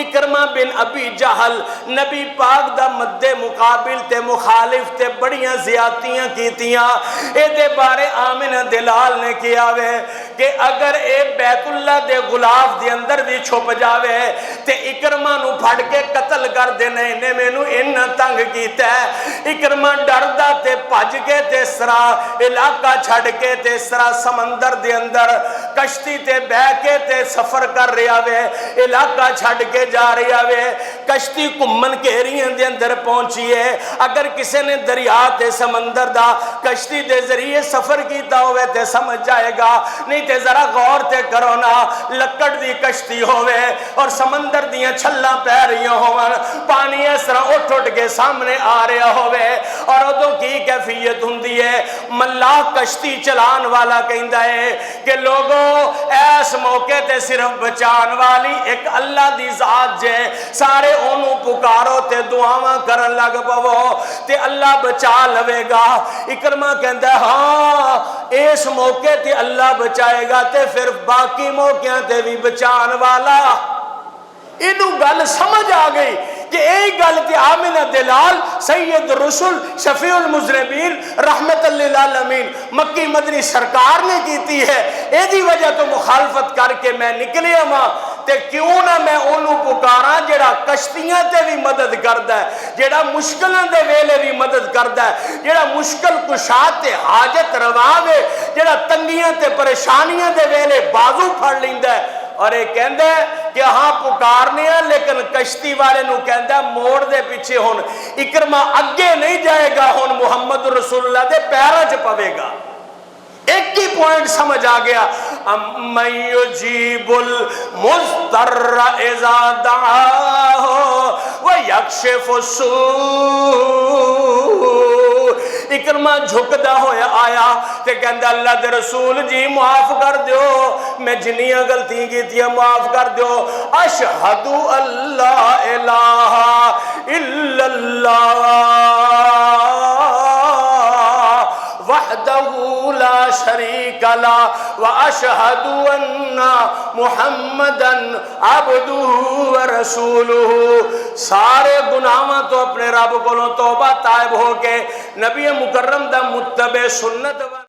اکرمہ بن ابی جہل نبی پاک دا مد مقابل تے مخالف تے بڑیاں زیادتیاں کیتیاں، اے دے بارے آمنہ دلال نے کیا وے کہ اگر اے بیت اللہ دے غلاف دے اندر بھی چھپ جاوے تے اکرمہ نو پھڑ کے قتل کر دینے نے میں نو انہ تنگ کیتا ہے۔ اکرمہ ڈردہ تے پھج کے تے سرا علاقہ چھڑ کے تے سرا سمندر دے اندر کشتی تے بہ کے تے سفر کر رہا وے، علاقہ چھڑ کے جا رہا وے، کشتی کمن کہریاں دے اندر پہنچیے۔ اگر کسی نے دریا تے سمندر دا کشتی دے ذریعے سفر کیتا ہوئے تے سمجھ جائے گا، نہیں تے ذرا غور تے کرو نا، لکڑ دی کشتی ہوئے اور سمندر دیاں چھلاں پہ رہی ہوئے، پانی اس طرح اٹھ اٹھ کے سامنے آ رہا ہوئے، اور ادھوں کی کیفیت ہوندی ہے؟ ملاح کشتی چلان والا کہندا ہے کہ لوگوں ایس موقع تے صرف بچان والی ایک اللہ دی ذات جے، سارے انہوں پکارو تے دعاواں کرن لگ پو تے اللہ بچا لوے گا۔ اکرمہ کہندا ہے ہاں اس موقع تے اللہ بچائے گا تے پھر باقی موقعوں تے بھی بچان والا۔ انہوں گل سمجھ آ گئی کہ ایک گل تے آمنہ دلال سید رسول شفیع المذنبین رحمت للعالمین مکی مدنی سرکار نے کیتی ہے، ایدی وجہ تو مخالفت کر کے میں نکلے ماں تے کیوں نہ میں انہوں پکاراں جڑا کشتیاں تے بھی مدد کردا ہے، جڑا مشکلوں دے ویلے بھی مدد کردا ہے، جڑا مشکل کشاد تے حاجت رواوے، جڑا تنگیاں تے پریشانیاں دے ویلے بازو پھڑ لیندا ہے۔ اور ایک کہندہ ہے کہ ہاں پکارنے ہیں لیکن کشتی والے نو کہندہ ہے موڑ دے پیچھے ہون، اکرمہ اگے نہیں جائے گا، ہون محمد رسول اللہ دے پیرہ چ پوے گا۔ ایک ہی پوائنٹ سمجھ آ گیا، اَمَّن يُجِيبُ الْمُضْطَرَّ إِذَا دَعَاهُ وَيَكْشِفُ السُّوءَ۔ اکرمہ جھکدا ہویا آیا تے کہندا اللہ دے رسول جی معاف کر دیو، میں جنیاں غلطی کی تھی معاف کر دیو، اشہدو اللہ الہ الا اللہ وحدہ لا شریک لا واشہد ان محمدا عبدہ ورسولہ۔ سارے گناہاں تو اپنے رب کو توبہ طائب ہو کے نبی مکرم دا متبع سنت